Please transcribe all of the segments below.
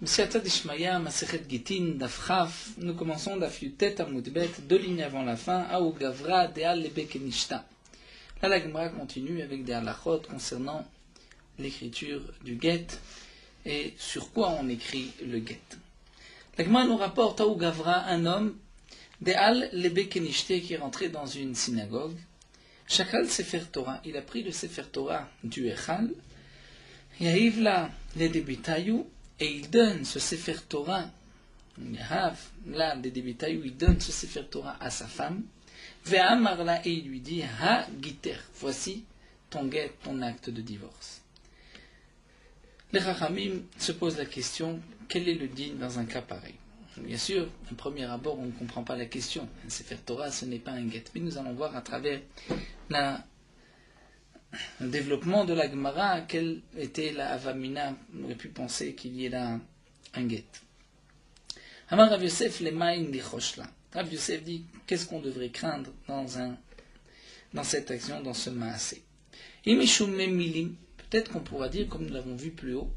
Siata Dishmaya, Masechet Gitin, Daf Chaf, nous commençons Daf Yutet Amudbet, 2 lignes avant la fin, Aou Gavra, Deal Lebe Kenishta. Là, la Gemara continue avec des halachot concernant l'écriture du get et sur quoi on écrit le get. La Gemara nous rapporte Aou Gavra, un homme, Deal Lebe Kenishte, qui est rentré dans une synagogue. Shakal Sefer Torah, il a pris le Sefer Torah du Echal, Yahivla Ledebitayu, et il donne ce Sefer Torah, là, Ledebitayu, il donne ce Sefer Torah à sa femme, Ve'amarla, et il lui dit, Ha Giter, voici ton get, ton acte de divorce. Les Chachamim se posent la question, quel est le din dans un cas pareil? Bien sûr, au premier abord, on ne comprend pas la question. Un Sefer Torah, ce n'est pas un get. Mais nous allons voir à travers le développement de la Gemara, quelle était la Avamina. On aurait pu penser qu'il y ait là un get. Amar Rav Yosef lemaim lichoshla. Rav Yosef dit, qu'est-ce qu'on devrait craindre dans cette action, dans ce maasé? Imishum milim. Peut-être qu'on pourra dire, comme nous l'avons vu plus haut,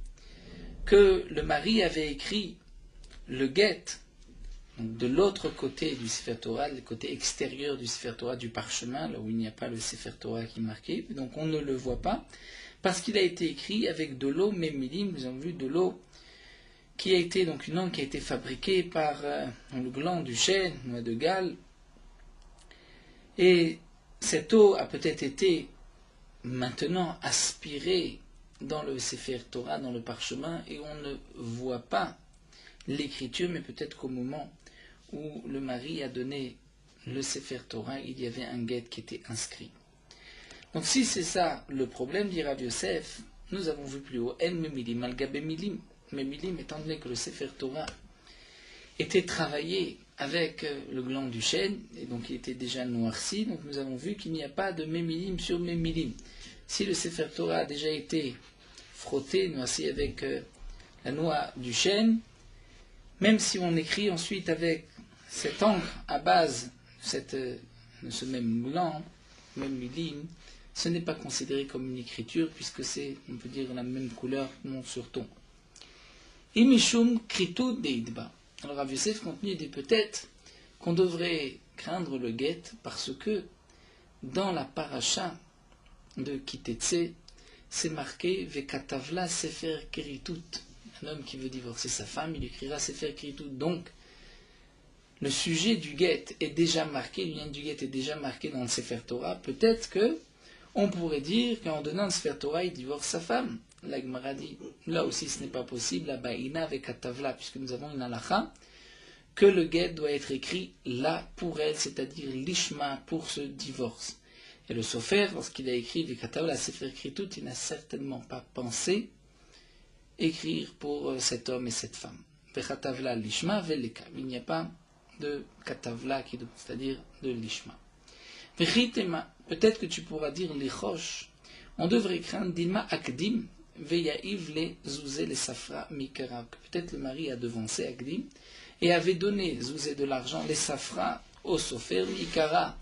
que le mari avait écrit le get, donc de l'autre côté du Sefer Torah, le côté extérieur du Sefer Torah, du parchemin, là où il n'y a pas le Sefer Torah qui est marqué, donc on ne le voit pas, parce qu'il a été écrit avec de l'eau mémilim, nous avons vu de l'eau qui a été, donc une encre qui a été fabriquée par le gland du chêne, noix de Galles, et cette eau a peut-être été maintenant aspirée dans le Sefer Torah, dans le parchemin, et on ne voit pas l'écriture, mais peut-être qu'au moment où le mari a donné le Sefer Torah, il y avait un get qui était inscrit. Donc si c'est ça le problème, dit Rav Yosef, nous avons vu plus haut, En Memilim, Al-Gabe Milim, Memilim, étant donné que le Sefer Torah était travaillé avec le gland du chêne, et donc il était déjà noirci, donc nous avons vu qu'il n'y a pas de Memilim sur Memilim. Si le Sefer Torah a déjà été frotté, noirci avec la noix du chêne, même si on écrit ensuite avec cette encre à base de ce même gland, même milim, ce n'est pas considéré comme une écriture puisque c'est, on peut dire, la même couleur, non sur ton. Imishum kritu deidba. Alors Rav Yosef continue dit peut-être qu'on devrait craindre le get parce que dans la paracha de Kitetse, c'est marqué Vekatavla sefer keritut. Un homme qui veut divorcer sa femme, il écrira Sefer Kritout. Donc, le sujet du get est déjà marqué, le lien du get est déjà marqué dans le Sefer Torah. Peut-être que on pourrait dire qu'en donnant le Sefer Torah, il divorce sa femme. La Gemara dit, là aussi ce n'est pas possible, la Baïna avec Katavla, puisque nous avons une halakha, que le get doit être écrit là pour elle, c'est-à-dire l'ishma pour ce divorce. Et le Sofer, lorsqu'il a écrit Vekatavla Sefer Kritout, il n'a certainement pas pensé écrire pour cet homme et cette femme. Vechatavla lishma veleka. Il n'y a pas de katavla, c'est-à-dire de lishma. Vechitema. Peut-être que tu pourras dire lichosh. On devrait craindre dilma akdim veyaïv le zouzé le safra mikara. Peut-être le mari a devancé akdim et avait donné zouzé de l'argent les safra au sofer mikara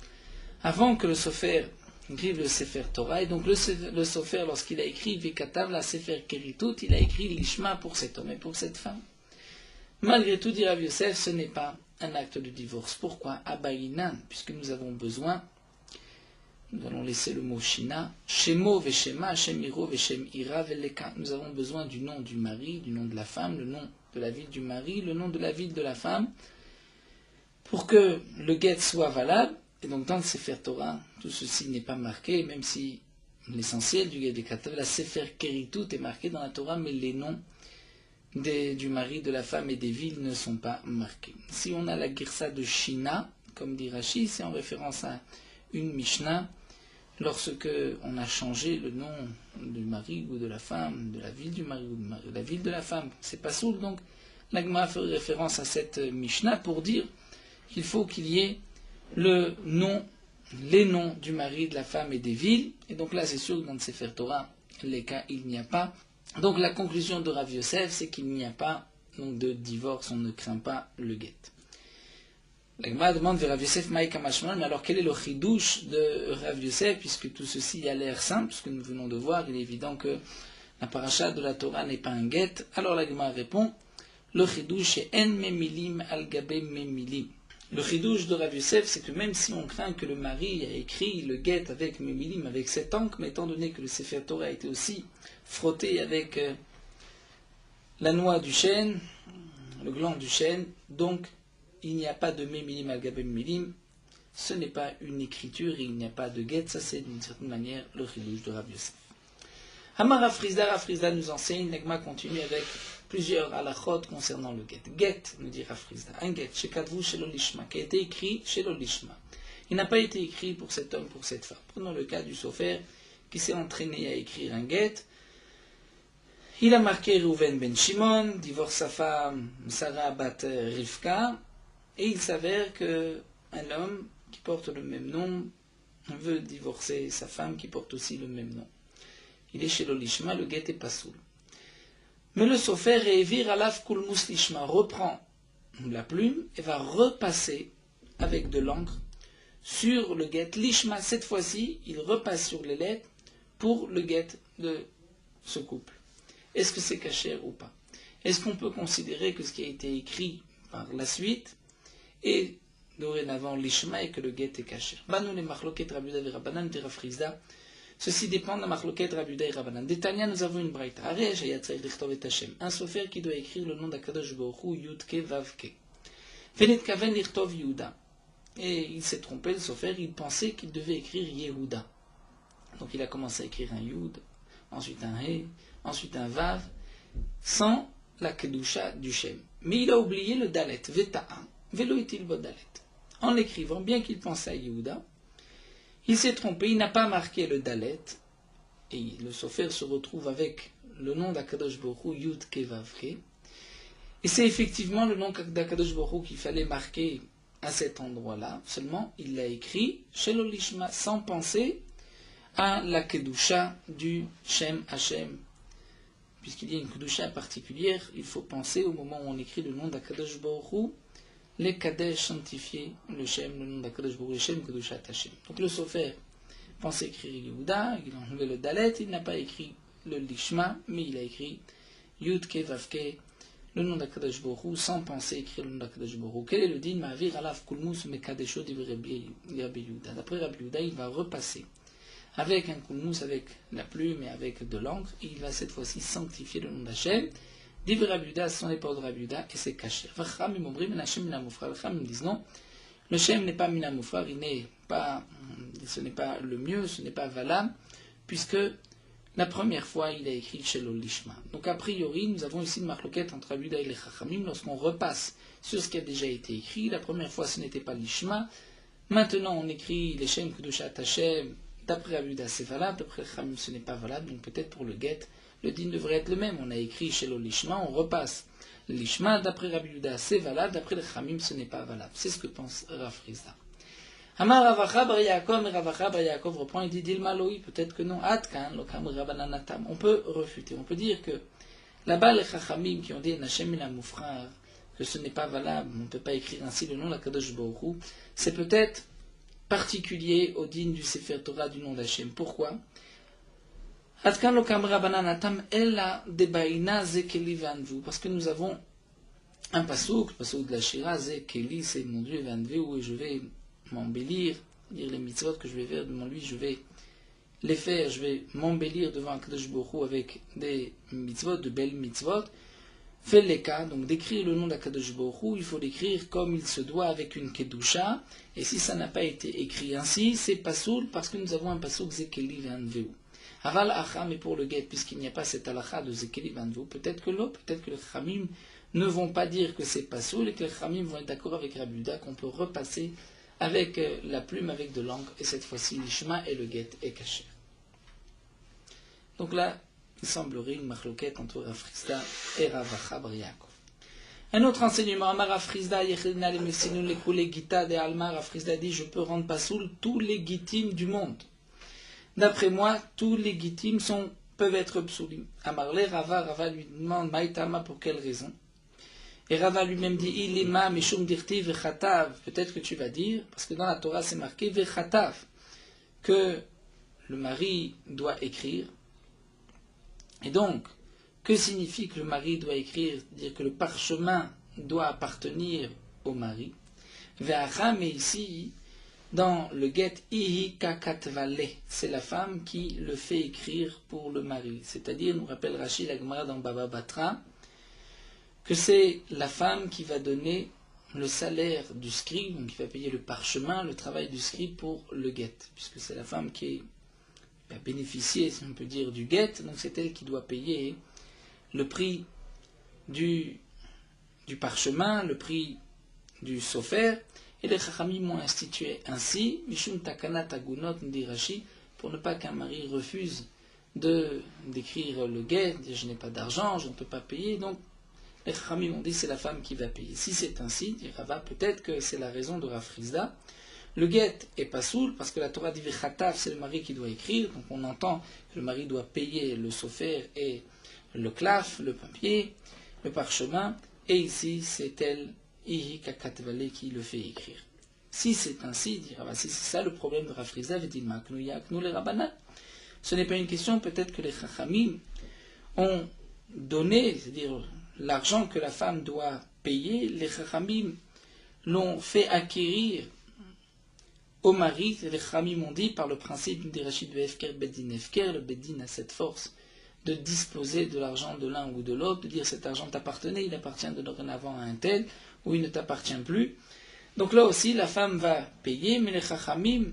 avant que le sofer écrive le Sefer Torah, et donc le Sofer, lorsqu'il a écrit Vekatav la Sefer Keritut, il a écrit l'Ishma pour cet homme et pour cette femme. Malgré tout, dit Rav Yosef, ce n'est pas un acte de divorce. Pourquoi? Abaïnan, puisque nous avons besoin, nous allons laisser le mot Shina, Shemo veshema, Shemiro veshem ira veleka. Nous avons besoin du nom du mari, du nom de la femme, le nom de la ville du mari, le nom de la ville de la femme, pour que le get soit valable. Et donc dans le Sefer Torah, tout ceci n'est pas marqué, même si l'essentiel du Get de Katav, la Sefer Keritut est marqué dans la Torah, mais les noms du mari, de la femme et des villes ne sont pas marqués. Si on a la Girsa de Shina, comme dit Rashi, c'est en référence à une Mishnah, lorsque on a changé le nom du mari ou de la femme, de la ville du mari ou de la ville de la femme. C'est pas soul, donc l'Agma fait référence à cette Mishnah pour dire qu'il faut qu'il y ait les noms du mari, de la femme et des villes. Et donc là, c'est sûr que dans le Sefer Torah, les cas, il n'y a pas. Donc la conclusion de Rav Yosef, c'est qu'il n'y a pas donc, de divorce, on ne craint pas le get. La Gemara demande vers Rav Yosef, Maïka Mashman, mais alors quel est le chidouche de Rav Yosef, puisque tout ceci a l'air simple, ce que nous venons de voir, il est évident que la paracha de la Torah n'est pas un get. Alors la Gemara répond, le chidouche est en memilim al gabe memilim. Le chidouche de Rav Yosef, c'est que même si on craint que le mari a écrit le guet avec memilim, avec cette encre, mais étant donné que le Sefer Torah a été aussi frotté avec la noix du chêne, le gland du chêne, donc il n'y a pas de memilim al gabe memilim, ce n'est pas une écriture, il n'y a pas de guet, ça c'est d'une certaine manière le chidouche de Rav Yosef. Hamar Rafrizda nous enseigne, Negma continue avec plusieurs halachot concernant le guet. Guet, nous dit Rafrizda, un guet, shekadvu shelo lishma, qui a été écrit shelo lishma. Il n'a pas été écrit pour cet homme, pour cette femme. Prenons le cas du sofer qui s'est entraîné à écrire un guet. Il a marqué Reuven ben Shimon, divorce sa femme Sarah bat Rivka, et il s'avère qu'un homme qui porte le même nom veut divorcer sa femme qui porte aussi le même nom. Il est chez l'olishma, le guet est pasoul. Mais le sofer révire alaf kulmus lishma, reprend la plume et va repasser avec de l'encre sur le guet lishma. Cette fois-ci, il repasse sur les lettres pour le guet de ce couple. Est-ce que c'est cachère ou pas? Est-ce qu'on peut considérer que ce qui a été écrit par la suite est dorénavant lishma et que le guet est cachère? Banou les machloket Rabbi Uda v'Rabbanan de Rafrizda. Ceci dépend de la machloket Rabbi Uda et Rabbanan. D'Etania, nous avons une braïta. Un sofer qui doit écrire le nom d'Akadosh Baruch Hu, Yudke Vavke. Venet kaven lichtov Yehuda. Et il s'est trompé, le sofer, il pensait qu'il devait écrire Yehuda. Donc il a commencé à écrire un Yud, ensuite un He, ensuite un Vav, sans la Kedusha du Shem. Mais il a oublié le Dalet, Veta'a, Velo itil bo Dalet. En l'écrivant, bien qu'il pensait à Yehuda, il s'est trompé, il n'a pas marqué le Dalet, et le sofer se retrouve avec le nom d'Akadosh Baruch Hu, Yud Kevavke. Et c'est effectivement le nom d'Akadosh Baruch Hu qu'il fallait marquer à cet endroit-là, seulement il l'a écrit Shelo Lishma, sans penser à la Kedusha du Shem Hashem. Puisqu'il y a une Kedusha particulière, il faut penser au moment où on écrit le nom d'Akadosh Baruch Hu, les Kadesh sanctifiés, le Shem, le nom d'Akadosh Baruch Hu, le Shem Kedusha Hashem. Donc le sofer pensait écrire Yehuda, il a enlevé le Dalet, il n'a pas écrit le Lishma, mais il a écrit Yud Ke Vavke, le nom d'Akadosh Baruch Hu, sans penser écrire le nom d'Akadosh Baruch Hu. Quel est le din Ma'avir Alaf Kulmus Mekadesho Divrei Rabbi Yehuda? D'après Rabbi Yehuda, il va repasser avec un kulmus, avec la plume et avec de l'encre, et il va cette fois-ci sanctifier le nom d'Hachem. Divrei Rabbi Yehuda, ce sont les paroles de Rabbi Yehuda, et c'est caché. Vacham omrim Hashem mina mufrar. Les Chachamim disent non, le Shem n'est pas mina mufrar, ce n'est pas le mieux, ce n'est pas valable, puisque la première fois, il a écrit Shelo Lishma. Donc a priori, nous avons ici une marloquette entre Rabbi Yehuda et les Chachamim. Lorsqu'on repasse sur ce qui a déjà été écrit, la première fois, ce n'était pas Lishma. Maintenant, on écrit les Shem Kedushat Hashem. D'après Rabbi Yehuda, c'est valable. D'après les Chachamim, ce n'est pas valable. Donc peut-être pour le guet, le din devrait être le même. On a écrit Shelo Lishma, on repasse Lishma. D'après Rabbi Yehuda, c'est valable. D'après les Chachamim, ce n'est pas valable. C'est ce que pense Rafrizda. Amar Ravacha bar Yaakov, mais Ravacha bar Yaakov reprend et dit Dilma Loi, peut-être que non, Atkan, Lokam Rabbananatam. On peut refuter, on peut dire que là-bas les Chachamim qui ont dit Nashem la Moufrar, que ce n'est pas valable, on ne peut pas écrire ainsi le nom de la Kadosh Baruch Hu, c'est peut-être particulier au din du Sefer Torah du nom d'Hachem. Pourquoi? Atkan Lokam Rabbananatam, Ella Debaina Zekeli Vanvu, parce que nous avons un pasouk, le pasouk de la Shira, Zekeli, c'est mon Dieu, Vanvu, où je vais m'embellir, dire les mitzvot que je vais faire devant lui, je vais les faire, je vais m'embellir devant Akadosh Baruch Hu avec des mitzvot, de belles mitzvot. Fais les cas, donc d'écrire le nom d'Akadosh Baruch Hu, il faut l'écrire comme il se doit avec une kedusha, et si ça n'a pas été écrit ainsi, c'est pasoul parce que nous avons un pasouk Zekeli Vanveu. Aval Acha, mais pour le guet, puisqu'il n'y a pas cette halakha de Zekeli Vanveu, peut-être que les Chamim ne vont pas dire que c'est pasoul et que les Chamim vont être d'accord avec Rabbi Yehuda qu'on peut repasser avec la plume, avec de l'encre, et cette fois-ci, l'ishma et le guet est caché. Donc là, il semblerait une marloquette entre Rafrizda et Ravacha bar Yaakov. Un autre enseignement, Amar Rafrizda, Yechidna le Messinu le Kule Gita de Alma, Rafrizda dit, je peux rendre pasoul tous les gitim du monde. D'après moi, tous les gitim peuvent être psoulim. Amar le Rava lui demande, Maïtama, pour quelle raison? Et Rava lui-même dit, Ilima mishum dirti vechatav. Peut-être que tu vas dire, parce que dans la Torah c'est marqué vechatav, que le mari doit écrire. Et donc, Que signifie que le mari doit écrire? Dire que le parchemin doit appartenir au mari. Ve'acham, mais ici, dans le get ihi kakatvale, c'est la femme qui le fait écrire pour le mari. C'est-à-dire, nous rappelle Rachid la Gemara dans Baba Batra, que c'est la femme qui va donner le salaire du scribe, donc qui va payer le parchemin, le travail du scribe pour le get, puisque c'est la femme qui a bénéficié, si on peut dire, du get, donc c'est elle qui doit payer le prix du parchemin, le prix du sofer, et les Chachamim m'ont institué ainsi, Mishum Takana Tagunot, dit Rashi, pour ne pas qu'un mari refuse d'écrire le get, dire je n'ai pas d'argent, je ne peux pas payer, donc les Chachamim m'ont dit c'est la femme qui va payer. Si c'est ainsi, dit Rava, peut-être que c'est la raison de Rav Frizda. Le get est pas soul, parce que la Torah dit Vechatav, c'est le mari qui doit écrire, donc on entend que le mari doit payer le sofer et le claf, le papier, le parchemin, et ici c'est elle, Ihi Kakatvale, qui le fait écrire. Si c'est ainsi, dit Rava, si c'est ça le problème de Rav Frizda, ce n'est pas une question, peut-être que les Chachamim ont donné, c'est-à-dire l'argent que la femme doit payer, les Chachamim l'ont fait acquérir au mari. Les Chachamim ont dit par le principe des Rachid de Efker, Beddin Efker, le Beddin a cette force de disposer de l'argent de l'un ou de l'autre, de dire cet argent t'appartenait, il appartient de dorénavant à un tel, ou il ne t'appartient plus. Donc là aussi, la femme va payer, mais les Chachamim,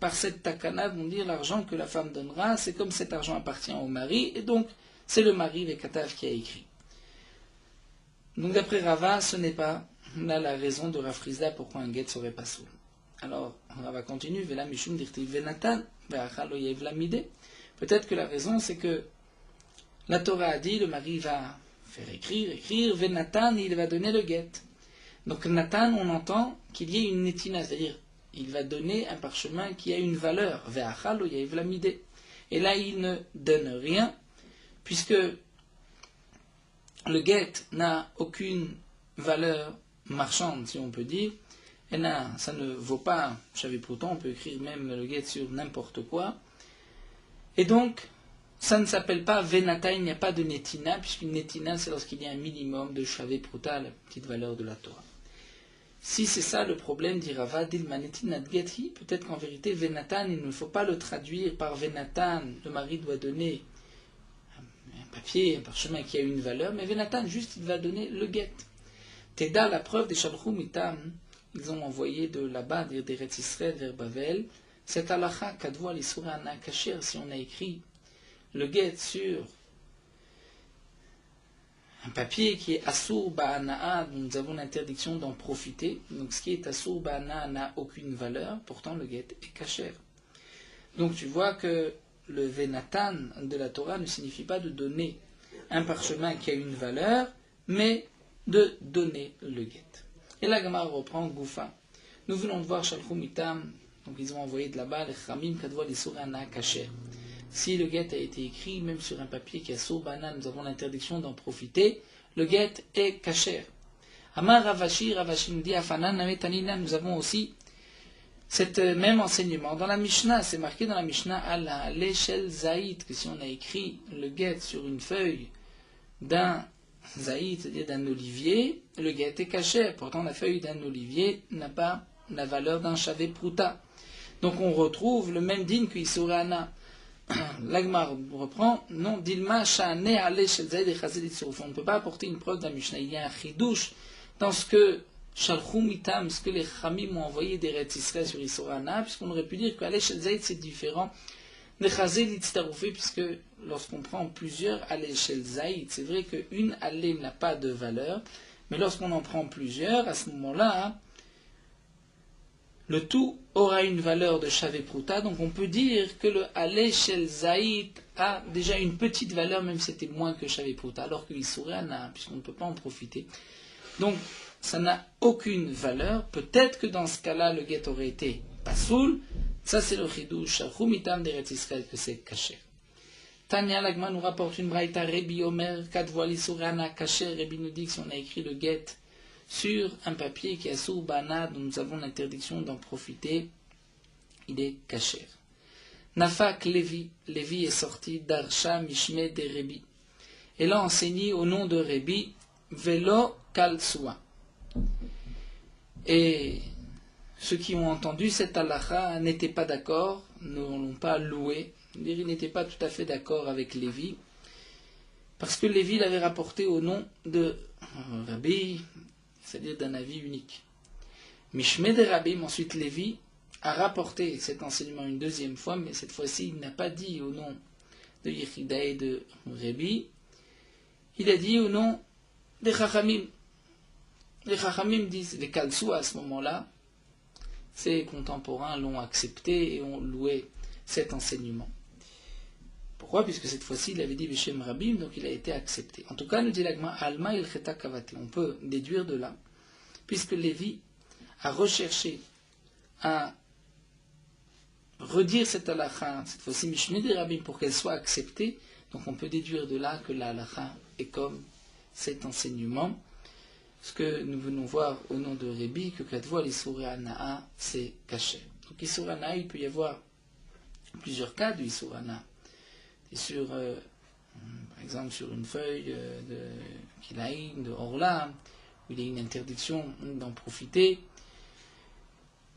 par cette takana, vont dire l'argent que la femme donnera, c'est comme cet argent appartient au mari, et donc c'est le mari, le Katav, qui a écrit. Donc d'après Rava, ce n'est pas là la raison de Rav Frizda pourquoi un get serait pas sourd. Alors Rava continue, Vela Mishum Dirtiv Venatan, Ve'achal Oyev Lamide. Peut-être que la raison c'est que la Torah a dit, le mari va faire écrire, Venatan, il va donner le get. Donc Nathan, on entend qu'il y ait une netina, c'est-à-dire il va donner un parchemin qui a une valeur, Ve'achal Oyev Lamide. Et là il ne donne rien, puisque le get n'a aucune valeur marchande, si on peut dire. Ça ne vaut pas, je savais pourtant, on peut écrire même le get sur n'importe quoi. Et donc, ça ne s'appelle pas venata, il n'y a pas de netina, puisqu'une netina, c'est lorsqu'il y a un minimum de shavé pruta, la petite valeur de la Torah. Si c'est ça le problème, dit Rava, dilma netinat gethi, peut-être qu'en vérité, venatan, il ne faut pas le traduire par venatan, le mari doit donner un papier, un parchemin qui a une valeur, mais venatan, juste, il va donner le get. Teda, la preuve des shalchou mitam, ils ont envoyé de là-bas, d'Eretz Israël vers Bavel, cette halacha kadvo l'isura ana kasher, si on a écrit le get sur un papier qui est asur ba'ana'a, dont nous avons l'interdiction d'en profiter. Donc ce qui est asur ba'ana'a n'a aucune valeur, pourtant le get est kasher. Donc tu vois que le venatan de la Torah ne signifie pas de donner un parchemin qui a une valeur, mais de donner le get. Et la Gemara reprend Goufa. Nous venons de voir Shalchou Mitam, donc ils ont envoyé de là-bas les Chamim Kadva l'Isura Ana Kacher. Si le get a été écrit, même sur un papier qui a Soubana, nous avons l'interdiction d'en profiter, le get est Kacher. Amar Ravashi, Ravashi nous dit Afanan Nametanina, nous avons aussi cet même enseignement. Dans la Mishnah, c'est marqué dans la Mishnah à l'échelle Zaïd, que si on a écrit le get sur une feuille d'un Zaïd, c'est-à-dire d'un olivier, le get est caché. Pourtant, la feuille d'un olivier n'a pas la valeur d'un chavé pruta. Donc, on retrouve le même din que Isurana. L'Agmar reprend, non, Dilma Shane Ale Shel Zaïd et Chazed Itsuruf. On ne peut pas apporter une preuve d'un Mishnah. Il y a un chidouche dans ce que Shalchou Mitam, ce que les Chamim ont envoyé d'Eretz Israël sur Isurana, puisqu'on aurait pu dire qu'Ale Shel Zaïd c'est différent de Chazed Itsuruf, puisque lorsqu'on prend plusieurs à l'échelle Zaïd, c'est vrai qu'une allée n'a pas de valeur, mais lorsqu'on en prend plusieurs, à ce moment-là, le tout aura une valeur de Shavé Pruta, donc on peut dire que le à l'échelle Zaïd a déjà une petite valeur, même si c'était moins que Shavé Pruta, alors que l'Issourana, puisqu'on ne peut pas en profiter. Donc, ça n'a aucune valeur. Peut-être que dans ce cas-là, le get aurait été pasoul. Ça, c'est le chidouche, Chumitam d'Eretz Israël, que c'est caché. Tanya Lagma nous rapporte une braïta Rebi Omer, Kadvoali Surana Kacher. Rebi nous dit que si on a écrit le get sur un papier qui est Surbana, dont nous avons l'interdiction d'en profiter, il est caché. Nafak Lévi, Lévi est sorti d'Arsha Mishme de Rebi. et l'a enseigné au nom de Rabbi Velo Kalsua. Et ceux qui ont entendu cette halakha n'étaient pas d'accord, ne l'ont pas loué, ils n'étaient pas tout à fait d'accord avec Lévi, parce que Lévi l'avait rapporté au nom de Rabbi, c'est-à-dire d'un avis unique. Mishmé de Rabbi, ensuite Lévi, a rapporté cet enseignement une deuxième fois, mais cette fois-ci il n'a pas dit au nom de Yechida et de Rabbi, il a dit au nom des Chachamim. Les Chachamim disent, les Kalsou à ce moment-là, ses contemporains l'ont accepté et ont loué cet enseignement. Pourquoi? Puisque cette fois-ci il avait dit Beshem Rabim, donc il a été accepté. En tout cas, nous dit l'Agma, Alma il Cheta Kavate. On peut déduire de là, puisque Lévi a recherché à redire cette halakha, cette fois-ci Mishmé de Rabim, pour qu'elle soit acceptée. Donc on peut déduire de là que la halakha est comme cet enseignement. Ce que nous venons voir au nom de Rabbi, que Kadvo l'Issouré Anaa, c'est caché. Donc Issouré Anaa, il peut y avoir plusieurs cas de Issouré Anaa. Sur, par exemple, sur une feuille de Kilaïn, de Orla, où il y a une interdiction d'en profiter.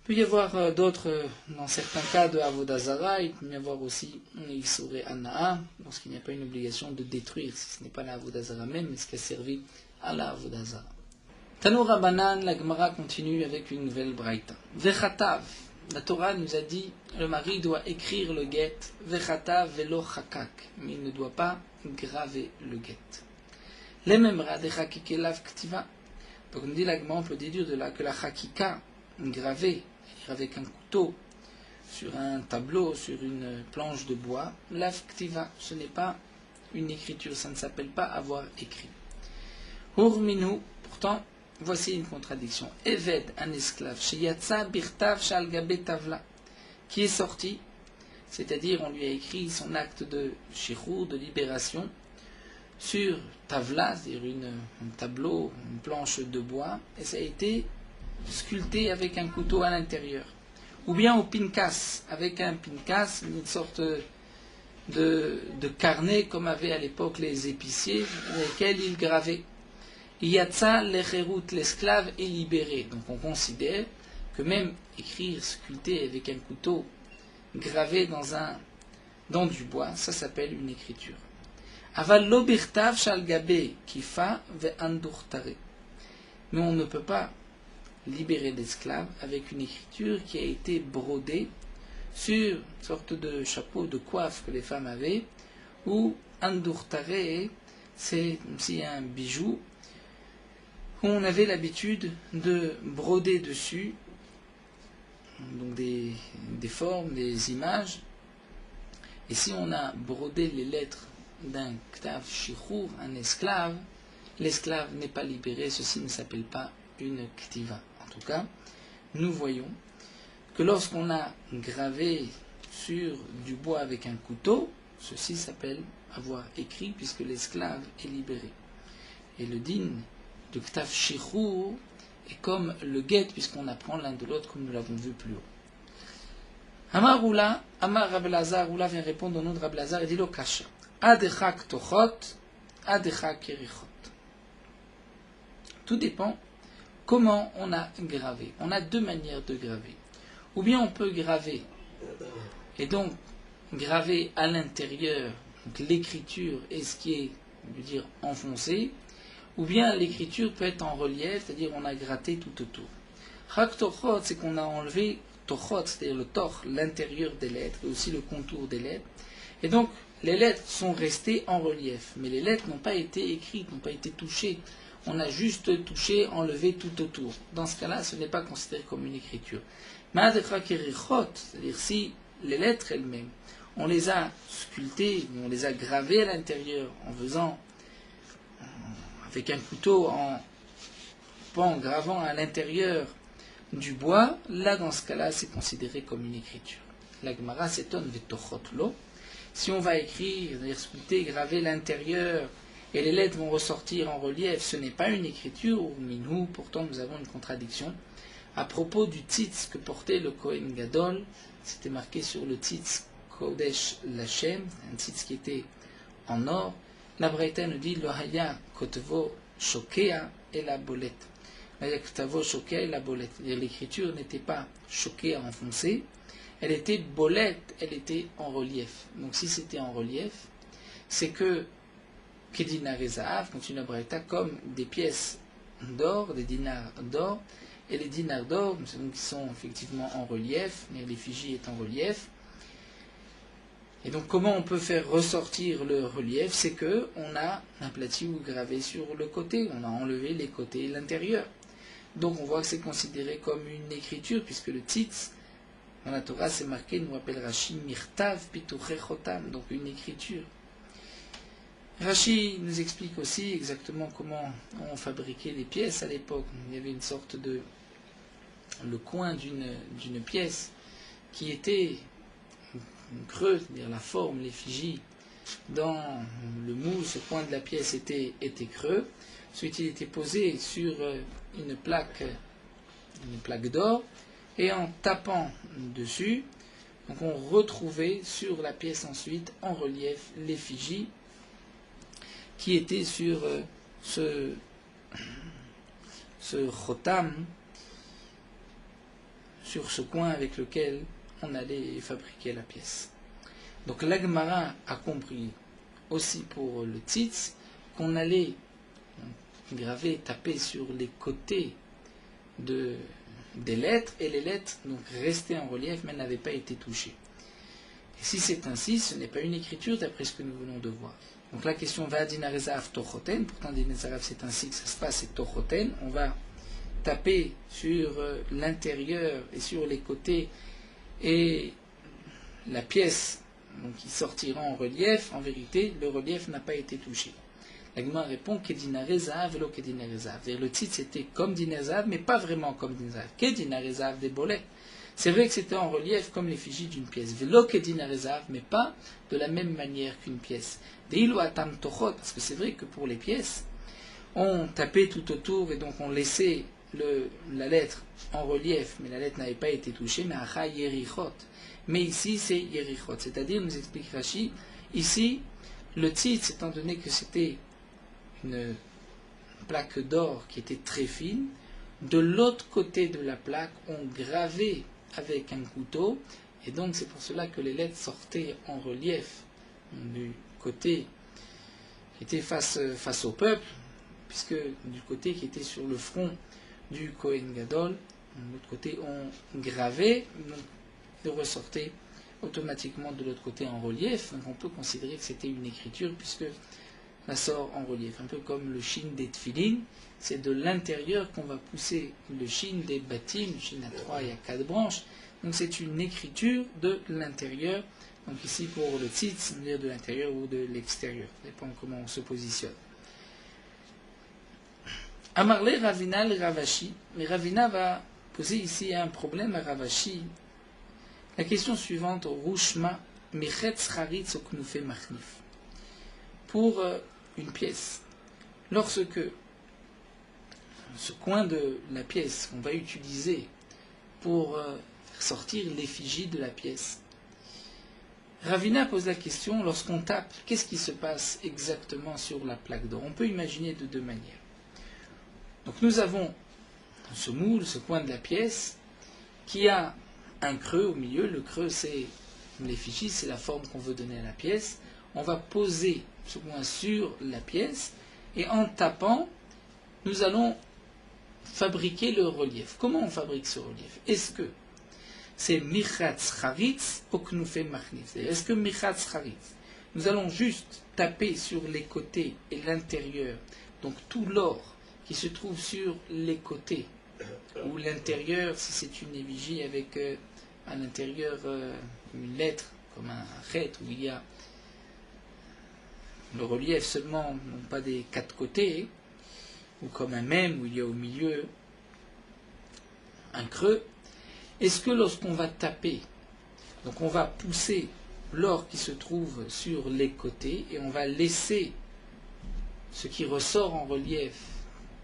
Il peut y avoir d'autres, dans certains cas de Avodazara, il peut y avoir aussi Issouré Anaa, lorsqu'il n'y a pas une obligation de détruire, si ce n'est pas la Avodazara même, mais ce qui a servi à la Avodazara. Tano Rabbanan, la Gemara continue avec une nouvelle braïta. Vechatav, la Torah nous a dit, le mari doit écrire le get, Vechatav velo chakak, mais il ne doit pas graver le get. Les memra de chakikelav ktiva. Donc nous dit la Gemara, on peut déduire de là que la chakika, gravée, avec un couteau, sur un tableau, sur une planche de bois, lav ktiva, ce n'est pas une écriture, ça ne s'appelle pas avoir écrit. Hurminu, pourtant, voici une contradiction. Eved, un esclave, chez Yatsa Birtav Shalgabe Tavla, qui est sorti, c'est-à-dire on lui a écrit son acte de shirour, de libération, sur Tavla, c'est-à-dire un tableau, une planche de bois, et ça a été sculpté avec un couteau à l'intérieur. Ou bien au pinkas, avec un pinkas, une sorte de carnet comme avaient à l'époque les épiciers, dans lesquels ils gravaient. Yatsa lecherut, l'esclave est libéré. Donc on considère que même écrire, sculpter avec un couteau gravé dans du bois, ça s'appelle une écriture. Aval lo birtav shalgabe kifa ve'andurtare. Mais on ne peut pas libérer l'esclave avec une écriture qui a été brodée sur une sorte de chapeau de coiffe que les femmes avaient, ou andurtare, c'est aussi un bijou où on avait l'habitude de broder dessus donc des formes, des images. Et si on a brodé les lettres d'un ktav shichour, un esclave, l'esclave n'est pas libéré, ceci ne s'appelle pas une ktiva. En tout cas, nous voyons que lorsqu'on a gravé sur du bois avec un couteau, ceci s'appelle avoir écrit puisque l'esclave est libéré. Et le din de Ktav Shichour est comme le guet, puisqu'on apprend l'un de l'autre, comme nous l'avons vu plus haut. Amar Oula, Amar Rabbi Lazar, Oula vient répondre au nom de Rabbi Lazar et dit lo kasha. Adechak tochot, adechak kerichot. Tout dépend comment on a gravé. On a deux manières de graver. Ou bien on peut graver, et donc graver à l'intérieur, donc l'écriture est ce qui est, on veut dire, enfoncé, ou bien l'écriture peut être en relief, c'est-à-dire on a gratté tout autour. Chak tochot, c'est qu'on a enlevé tochot, c'est-à-dire le toch, l'intérieur des lettres, et aussi le contour des lettres. Et donc, les lettres sont restées en relief, mais les lettres n'ont pas été écrites, n'ont pas été touchées. On a juste touché, enlevé tout autour. Dans ce cas-là, ce n'est pas considéré comme une écriture. C'est-à-dire si les lettres elles-mêmes, on les a sculptées, on les a gravées à l'intérieur en faisant avec un couteau en gravant à l'intérieur du bois, là dans ce cas-là c'est considéré comme une écriture. La Gemara s'étonne de tochotlo. Si on va écrire, c'est-à-dire sculpter, graver l'intérieur et les lettres vont ressortir en relief, ce n'est pas une écriture, ou minhu, pourtant nous avons une contradiction. À propos du tzitz que portait le Kohen Gadol, c'était marqué sur le tzitz Kodesh Lachem, un tzitz qui était en or, la Braïta nous dit, Lohaya kotvo shokea et la bolette. Lohaya kotvo shokea et la bolette. L'écriture n'était pas shokea enfoncée, elle était bolette, elle était en relief. Donc si c'était en relief, c'est que Kedinare Zahav, continue la Braïta, comme des pièces d'or, des dinars d'or, et les dinars d'or, qui sont effectivement en relief, l'effigie est en relief. Et donc comment on peut faire ressortir le relief? C'est que on a aplati ou gravé sur le côté, on a enlevé les côtés et l'intérieur. Donc on voit que c'est considéré comme une écriture, puisque le tzitz, dans la Torah, c'est marqué, nous rappelle Rashi, Mirtav Pituche Chotam, donc une écriture. Rashi nous explique aussi exactement comment on fabriquait les pièces à l'époque. Il y avait une sorte de... le coin d'une pièce qui était creux, c'est-à-dire la forme, l'effigie, dans le moule, ce coin de la pièce était creux. Ensuite, il était posé sur une plaque d'or, et en tapant dessus, donc on retrouvait sur la pièce ensuite en relief l'effigie qui était sur ce chotam, sur ce coin avec lequel on allait fabriquer la pièce. Donc l'Agmara a compris aussi pour le tzitz qu'on allait graver, taper sur les côtés des lettres, et les lettres donc restaient en relief mais n'avaient pas été touchées. Et si c'est ainsi, ce n'est pas une écriture d'après ce que nous venons de voir. Donc la question va à Dinarezav Tochoten, pourtant Dinarezav c'est ainsi que ça se passe, c'est Tochoten, on va taper sur l'intérieur et sur les côtés, et la pièce donc, qui sortira en relief, en vérité, le relief n'a pas été touché. La Gemara répond Kedinarezav velo Kedinarezav. Le titre c'était comme Dinarezav, mais pas vraiment comme Dinarezav. Kedinarezav des bolets. C'est vrai que c'était en relief comme l'effigie d'une pièce. Velo Kedinarezav, mais pas de la même manière qu'une pièce. Deilu atam tochot, parce que c'est vrai que pour les pièces, on tapait tout autour et donc on laissait la lettre en relief, mais la lettre n'avait pas été touchée, mais acha yerichot. Mais ici c'est yerichot, c'est-à-dire, nous explique Rashi, ici, le titre, étant donné que c'était une plaque d'or qui était très fine, de l'autre côté de la plaque, on gravait avec un couteau, et donc c'est pour cela que les lettres sortaient en relief du côté qui était face au peuple, puisque du côté qui était sur le front du Kohen Gadol, de l'autre côté on gravait, donc il ressortait automatiquement de l'autre côté en relief, donc on peut considérer que c'était une écriture puisque ça sort en relief, un peu comme le shin des tfilin, c'est de l'intérieur qu'on va pousser le shin des bâtim, le shin à 3 et à 4 branches, donc c'est une écriture de l'intérieur, donc ici pour le tzitz, c'est-à-dire de l'intérieur ou de l'extérieur, ça dépend comment on se positionne. Amarle Ravina le Ravashi, mais Ravina va poser ici un problème à Ravashi. La question suivante, Rushma, Mechetz Charitz Oknufe Machnif. Pour une pièce, lorsque ce coin de la pièce qu'on va utiliser pour faire sortir l'effigie de la pièce, Ravina pose la question, lorsqu'on tape, qu'est-ce qui se passe exactement sur la plaque d'or? On peut imaginer de deux manières. Donc nous avons ce moule, ce coin de la pièce, qui a un creux au milieu. Le creux, c'est l'effigie, c'est la forme qu'on veut donner à la pièce. On va poser ce coin sur la pièce, et en tapant, nous allons fabriquer le relief. Comment on fabrique ce relief? Est-ce que c'est Michatz Charitz ou Knufe Machnif? Est-ce que Michatz Charitz, nous allons juste taper sur les côtés et l'intérieur, donc tout l'or qui se trouve sur les côtés, ou l'intérieur, si c'est une effigie avec à l'intérieur une lettre, comme un chet, où il y a le relief seulement, non pas des quatre côtés, ou comme un mème, où il y a au milieu un creux. Est-ce que lorsqu'on va taper, donc on va pousser l'or qui se trouve sur les côtés, et on va laisser ce qui ressort en relief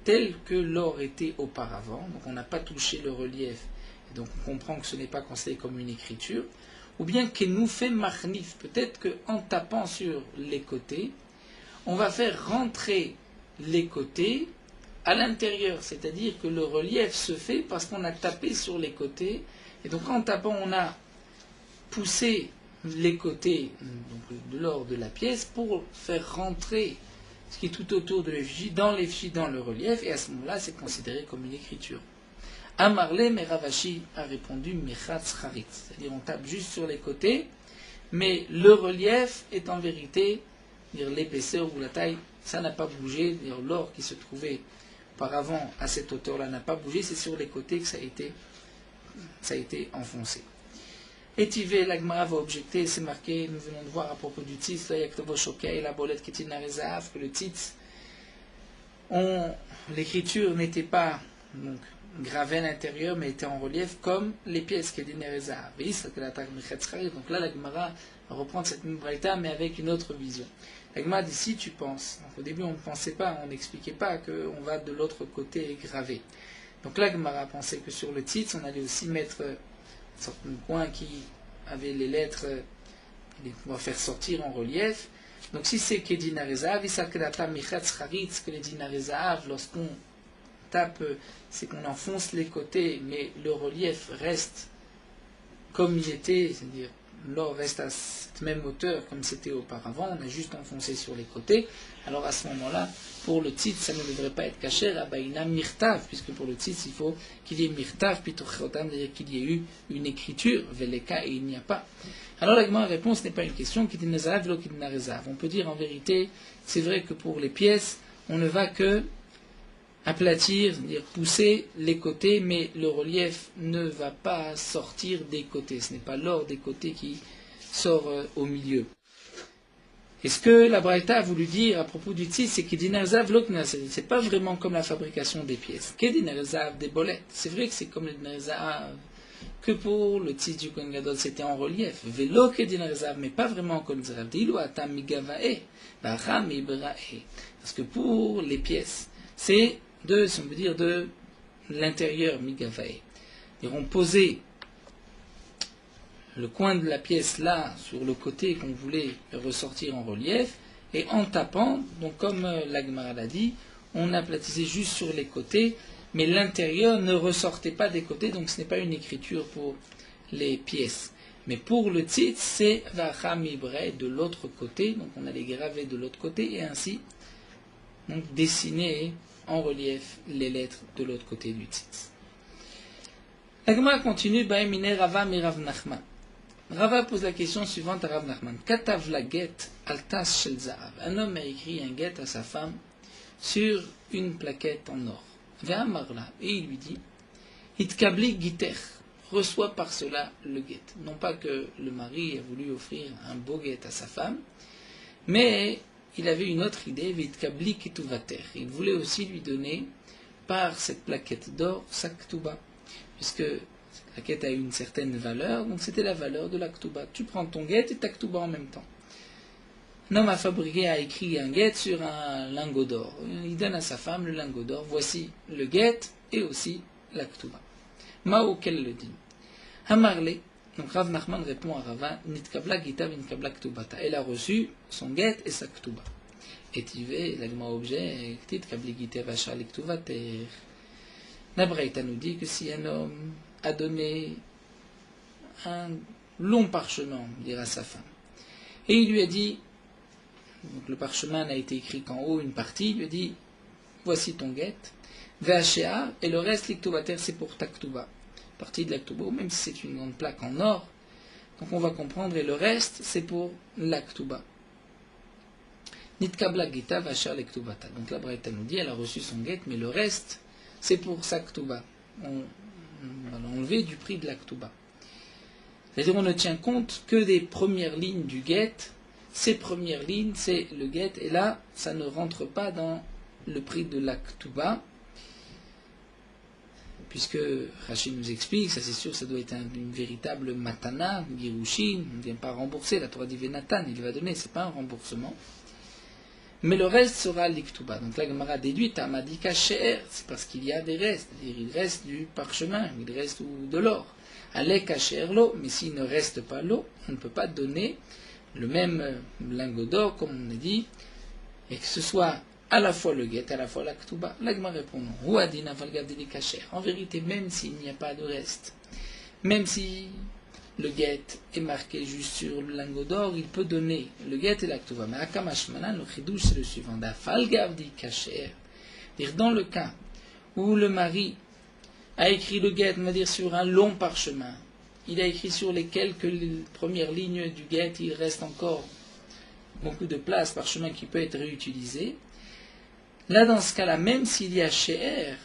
tel que l'or était auparavant, donc on n'a pas touché le relief, et donc on comprend que ce n'est pas considéré comme une écriture, ou bien qu'il nous fait machnif, peut-être qu'en tapant sur les côtés, on va faire rentrer les côtés à l'intérieur, c'est-à-dire que le relief se fait parce qu'on a tapé sur les côtés, et donc en tapant on a poussé les côtés donc, de l'or de la pièce pour faire rentrer ce qui est tout autour de l'effigie dans le relief, et à ce moment-là c'est considéré comme une écriture. Amarle, mais Ravashi a répondu Mechatz Charit, c'est-à-dire on tape juste sur les côtés, mais le relief est en vérité, l'épaisseur ou la taille, ça n'a pas bougé, l'or qui se trouvait auparavant à cette hauteur-là n'a pas bougé, c'est sur les côtés que ça a été enfoncé. Étivé, la Gemara va objecter, c'est marqué, nous venons de voir à propos du tzitz, la bolette qui que le tzitz, l'écriture n'était pas donc, gravée à l'intérieur, mais était en relief comme les pièces qui étaient donc là, la Gemara va reprendre cette même braïta, mais avec une autre vision. La Gemara dit, si tu penses, donc au début on ne pensait pas, on n'expliquait pas qu'on va de l'autre côté graver. Donc là, la Gemara pensait que sur le tzitz, on allait aussi mettre une sorte de coin qui avait les lettres, on va faire sortir en relief. Donc si c'est Kedin Arezav, que les Din Arezav, lorsqu'on tape, c'est qu'on enfonce les côtés, mais le relief reste comme il était, c'est-à-dire l'or reste à cette même hauteur comme c'était auparavant, on a juste enfoncé sur les côtés. Alors à ce moment-là, pour le tzitz, ça ne devrait pas être caché, Abaïna Mirtav, puisque pour le tzitz, il faut qu'il y ait Mirtav, Pitochotam, c'est-à-dire qu'il y ait eu une écriture, Veleka, et il n'y a pas. Alors la réponse n'est pas une question, on peut dire en vérité, c'est vrai que pour les pièces, on ne va que aplatir, c'est-à-dire pousser les côtés, mais le relief ne va pas sortir des côtés. Ce n'est pas l'or des côtés qui sort au milieu. Et ce que la Braïta a voulu dire à propos du tzitz, c'est qu'Edinarzav l'oknaser, c'est pas vraiment comme la fabrication des pièces. Qu'Edinarzav des bolettes, c'est vrai que c'est comme l'Edinarzav, que pour le tzitz du Kohen Gadol, c'était en relief. Velo qu'Edinarzav, mais pas vraiment comme Zarav. Dilu atam migavae, bacham ibrae. Parce que pour les pièces, c'est si on veut dire, de l'intérieur migavae. Ils ont posé le coin de la pièce là, sur le côté qu'on voulait ressortir en relief, et en tapant, donc comme la Gemara l'a dit, on aplatissait juste sur les côtés, mais l'intérieur ne ressortait pas des côtés, donc ce n'est pas une écriture pour les pièces. Mais pour le tzitz, c'est vacham ibrae de l'autre côté, donc on allait graver de l'autre côté, et ainsi donc dessiner en relief les lettres de l'autre côté du tzitz. La Gemara continue, Baemine Rava mi Rav Nachman. Rava pose la question suivante à Rav Nachman. Katav la get altas shel zahav. Un homme a écrit un get à sa femme sur une plaquette en or. Ve'amarla. Et il lui dit, Itkabli giter. Reçois par cela le get. Non pas que le mari a voulu offrir un beau get à sa femme, mais il avait une autre idée, Vitkabli kituvater. Il voulait aussi lui donner, par cette plaquette d'or, sa ktuba. Puisque cette plaquette a une certaine valeur, donc c'était la valeur de la ktuba. Tu prends ton guet et ta ktuba en même temps. Un homme a écrit un guet sur un lingot d'or. Il donne à sa femme le lingot d'or. Voici le guet et aussi la ktuba. Mao quel le dit. Hamarle. Donc Rav Nachman répond à Rava, Nitkabla gita v'inkabla ktubata. Elle a reçu son guet et sa ktuba. Et Tivé, l'agma objet, Nitkabli gita vachar l'iktuvater. La Braïta nous dit que si un homme a donné un long parchemin, dire à sa femme, et il lui a dit, donc le parchemin n'a été écrit qu'en haut une partie, il lui a dit, voici ton guet, v'achéa, et le reste l'iktuvater c'est pour ta ktuba. Partie de la ktuba, même si c'est une grande plaque en or, donc on va comprendre, et le reste, c'est pour la ktuba. Nitkabla gita vachar l'ektubata. Donc la Braïta nous dit, elle a reçu son guet, mais le reste, c'est pour sa ktuba. On va l'enlever du prix de la ktuba. C'est-à-dire, on ne tient compte que des premières lignes du guet. Ces premières lignes, c'est le guet, et là, ça ne rentre pas dans le prix de la ktuba. Puisque Rachid nous explique, ça c'est sûr, ça doit être une véritable matana, girushin, on ne vient pas rembourser, la Torah dit Venatan, il va donner, c'est pas un remboursement. Mais le reste sera l'iktuba. Donc la Gemara déduit, Tamadika she'er, c'est parce qu'il y a des restes, c'est-à-dire il reste du parchemin, il reste de l'or. Aleka she'er l'eau, mais s'il ne reste pas l'eau, on ne peut pas donner le même lingot d'or, comme on a dit, et que ce soit à la fois le guet, à la fois la ktuba. L'agma répond non. Huadin aval gavdili kacher. En vérité, même s'il n'y a pas de reste, même si le guet est marqué juste sur le lingot d'or, il peut donner le guet et la ktuba. Mais akamashmanan, le chidouche, c'est le suivant. Dafal gavdi kacher. Dire dans le cas où le mari a écrit le guet, on va dire sur un long parchemin, il a écrit sur les quelques premières lignes du guet, il reste encore beaucoup de place, parchemin qui peut être réutilisé. Là, dans ce cas-là, même s'il y a she'er,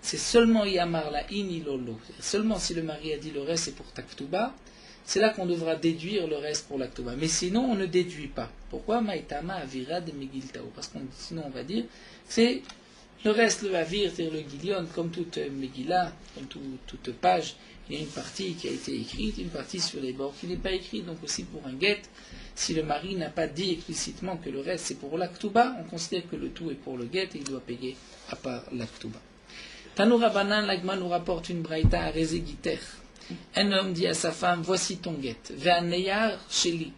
c'est seulement yamar la in lolo. Seulement si le mari a dit le reste c'est pour taktuba, c'est là qu'on devra déduire le reste pour l'aktuba. Mais sinon, on ne déduit pas. Pourquoi maïtama avira de megiltao? Parce que sinon, on va dire, c'est le reste, le avir, c'est-à-dire le gilion, comme toute Megillah, comme toute page, il y a une partie qui a été écrite, une partie sur les bords qui n'est pas écrite. Donc aussi pour un guet, si le mari n'a pas dit explicitement que le reste c'est pour l'aktuba, on considère que le tout est pour le guet et il doit payer à part l'aktuba. Tanoura Banan, l'agma nous rapporte une braïta à Rezegiter. Un homme dit à sa femme, voici ton guet, ve'aneyar sheli.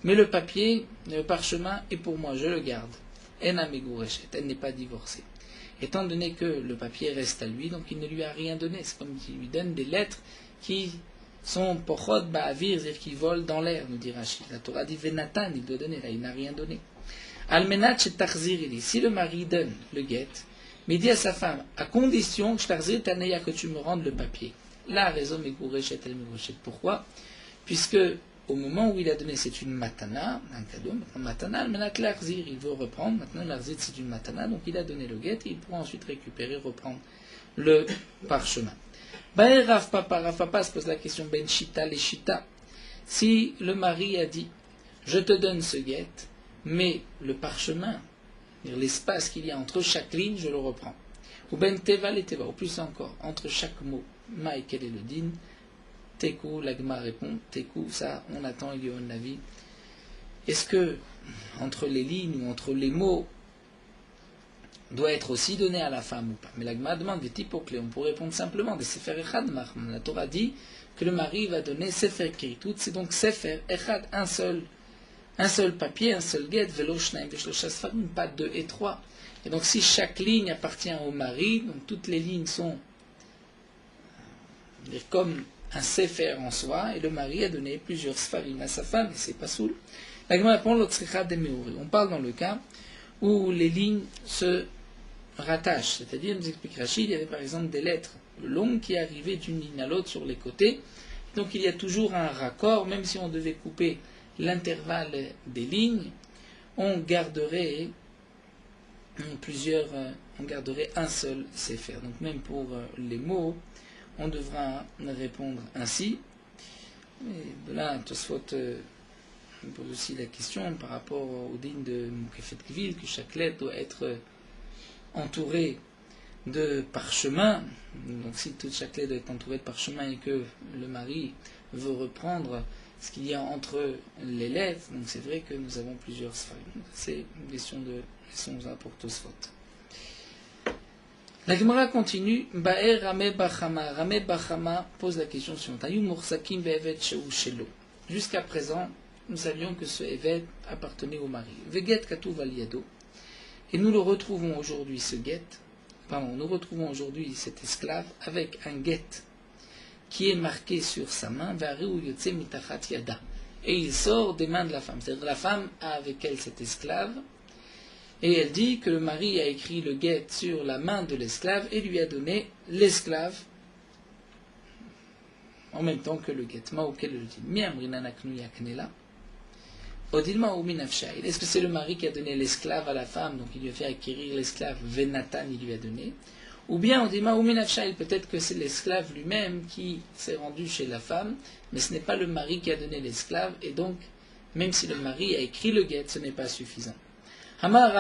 Mais le papier, le parchemin est pour moi, je le garde. Ena megureshet, elle n'est pas divorcée. Étant donné que le papier reste à lui, donc il ne lui a rien donné. C'est comme s'il lui donne des lettres qui sont pochot ba'avir, c'est-à-dire qui volent dans l'air, nous dit Rachid. La Torah dit Venatan, il doit donner, là il n'a rien donné. Almenat shetarzir, il dit, si le mari donne le guet, mais il dit à sa femme, à condition que tu me rendes le papier. Là, raison megourechet el megourechet. Pourquoi? Puisque au moment où il a donné, c'est une matana, un cadeau, matana, menat l'arzir, il veut reprendre, maintenant l'arzir c'est une matana, donc il a donné le guet, et il pourra ensuite récupérer, reprendre le parchemin. Baer Rav Papa se pose la question, ben shita les shita. Si le mari a dit, je te donne ce guet, mais le parchemin, l'espace qu'il y a entre chaque ligne, je le reprends. Ou ben teva les teva, ou plus encore, entre chaque mot, ma et quel est le din, Tekou, l'agma répond, Tekou, ça, on attend Elion Navi. Est-ce que, entre les lignes ou entre les mots, doit être aussi donné à la femme ou pas? Mais l'agma demande des typoclés. On pourrait répondre simplement des sefer echad marm. La Torah dit que le mari va donner sefer kiritout, c'est donc sefer echad, un seul papier, un seul guet, velo shnaim veshloshas sfarim, pas deux et trois. Et donc si chaque ligne appartient au mari, donc toutes les lignes sont comme un sefer en soi, et le mari a donné plusieurs sfarim à sa femme, et c'est pas soul. L'agma répond l'otzricha de meori. On parle dans le cas où les lignes se rattachent, c'est-à-dire, nous explique Rachid, il y avait par exemple des lettres longues qui arrivaient d'une ligne à l'autre sur les côtés, donc il y a toujours un raccord, même si on devait couper l'intervalle des lignes, on garderait un seul sefer. Donc même pour les mots, on devra répondre ainsi. Et de là, Tosfot pose aussi la question par rapport au digne de Mukefet Kvil, que chaque lettre doit être entourée de parchemin. Donc si toute chaque lettre doit être entourée de parchemin et que le mari veut reprendre ce qu'il y a entre les lettres, donc c'est vrai que nous avons plusieurs sphères. C'est une question de laissons pour Tosfot. La Gemara continue. Ba'er Rameh Bachama. Rameh Bachama pose la question suivante. Ayum Mursakim ve'evet shehu shelo. Jusqu'à présent, nous savions que ce evet appartenait au mari. Veget katuv al yado. Et nous le retrouvons aujourd'hui, nous retrouvons aujourd'hui cet esclave avec un guet qui est marqué sur sa main, Variu yotze mitachat yada. Et il sort des mains de la femme. C'est-à-dire la femme a avec elle cet esclave. Et elle dit que le mari a écrit le guet sur la main de l'esclave et lui a donné l'esclave en même temps que le guet. Est-ce que c'est le mari qui a donné l'esclave à la femme, donc il lui a fait acquérir l'esclave, Venatan il lui a donné? Ou bien on dit peut-être que c'est l'esclave lui-même qui s'est rendu chez la femme, mais ce n'est pas le mari qui a donné l'esclave, et donc même si le mari a écrit le guet, ce n'est pas suffisant. Hamar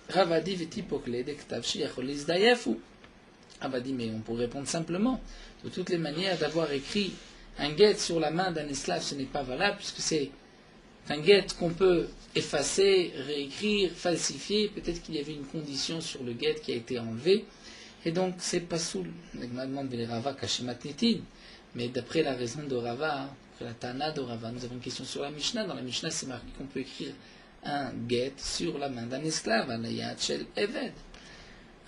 Rava dit Vetipokle dektav shiacholiz dayefu. Rava dit mais on pourrait répondre simplement. De toutes les manières, d'avoir écrit un guet sur la main d'un esclave, ce n'est pas valable puisque c'est un guet qu'on peut effacer, réécrire, falsifier. Peut-être qu'il y avait une condition sur le guet qui a été enlevée et donc c'est pas soul. On demande les Rava kashimat nitin. Mais d'après la raison de Rava, d'après la Tana de Rava, nous avons une question sur la Mishnah. Dans la Mishnah, c'est marqué qu'on peut écrire un guet sur la main d'un esclave, à la yad shel eved.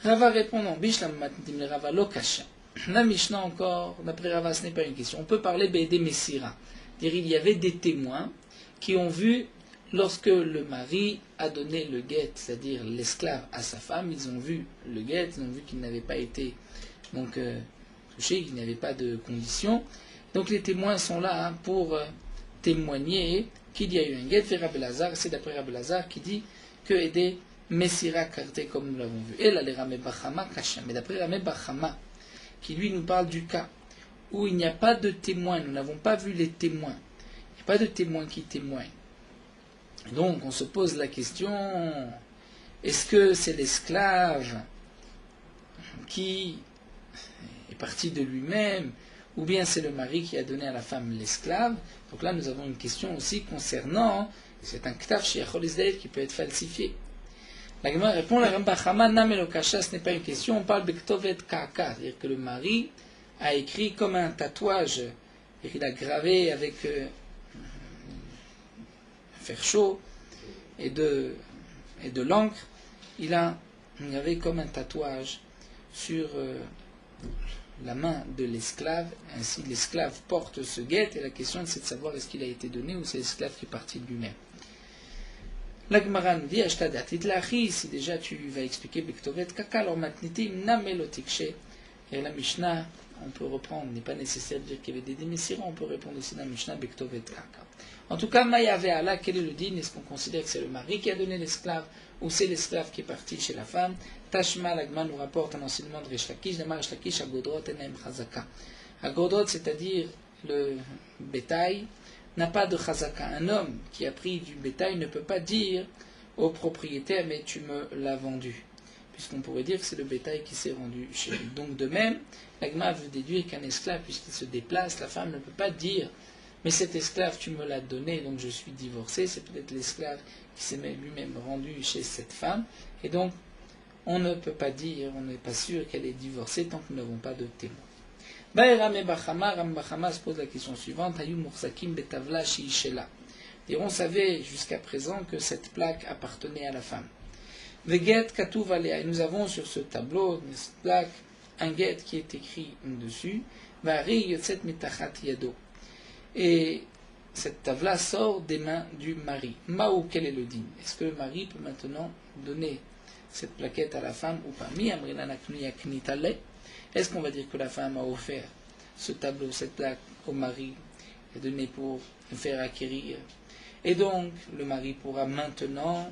Rava répondant, Bishlam matnitim le Rava lo kasha. La Mishnah encore, d'après Rava, ce n'est pas une question. On peut parler des Messira. Il y avait des témoins qui ont vu, lorsque le mari a donné le guet, c'est-à-dire l'esclave à sa femme, ils ont vu le guet, ils ont vu qu'il n'avait pas été touché, qu'il n'y avait pas de conditions. Donc les témoins sont là pour témoigner qu'il y a eu un guet. Et Rabbi Lazar, c'est d'après Rabbi Lazar qui dit que des Messira karté comme nous l'avons vu. Et là, les Ramé Bachama Kasha. Mais d'après Ramé Bachama, qui lui nous parle du cas où il n'y a pas de témoins, nous n'avons pas vu les témoins, il n'y a pas de témoins qui témoignent. Donc on se pose la question, est-ce que c'est l'esclave qui est parti de lui-même, ou bien c'est le mari qui a donné à la femme l'esclave? Donc là nous avons une question aussi concernant, c'est un ktaf chez Israël qui peut être falsifié. La Gemara répond, la Rambachama Namelo Kasha, ce n'est pas une question, on parle de Ktovet Kaka, c'est-à-dire que le mari a écrit comme un tatouage, il a gravé avec fer chaud et de l'encre, il avait comme un tatouage sur la main de l'esclave, ainsi l'esclave porte ce guet, et la question c'est de savoir est-ce qu'il a été donné ou c'est l'esclave qui est parti de lui-même. La Gemara nous dit, si déjà tu vas expliquer Bektovet Kaka, alors matnitim namelotikshe, et la Mishnah, on peut reprendre, il n'est pas nécessaire de dire qu'il y avait des démessirants, on peut répondre aussi dans la Mishnah Bektovet Kaka. En tout cas, Maïave Allah, quel est le din? Est-ce qu'on considère que c'est le mari qui a donné l'esclave ou c'est l'esclave qui est parti chez la femme? Tashma, l'Agma nous rapporte un enseignement de Resh Lakish, de Resh Lakish, Agodrot enem chazaka. Agodrot, c'est-à-dire le bétail, n'a pas de chazaka. Un homme qui a pris du bétail ne peut pas dire au propriétaire, mais tu me l'as vendu. Puisqu'on pourrait dire que c'est le bétail qui s'est rendu chez lui. Donc de même, l'Agma veut déduire qu'un esclave, puisqu'il se déplace, la femme ne peut pas dire mais cet esclave, tu me l'as donné, donc je suis divorcé. C'est peut-être l'esclave qui s'est lui-même rendu chez cette femme. Et donc, on ne peut pas dire, on n'est pas sûr qu'elle est divorcée tant que nous n'avons pas de témoin. Ram Bachama se pose la question suivante. Et on savait jusqu'à présent que cette plaque appartenait à la femme. Veget Katuv Alea. Et nous avons sur ce tableau, cette plaque, un get qui est écrit dessus. Vari Yotzet Mitachat Yado. Et cette tavla sort des mains du mari. Maou, quel est le din? Est-ce que le mari peut maintenant donner cette plaquette à la femme ou pas? Est-ce qu'on va dire que la femme a offert ce tableau, cette plaque au mari, et donné pour le faire acquérir? Et donc, le mari pourra maintenant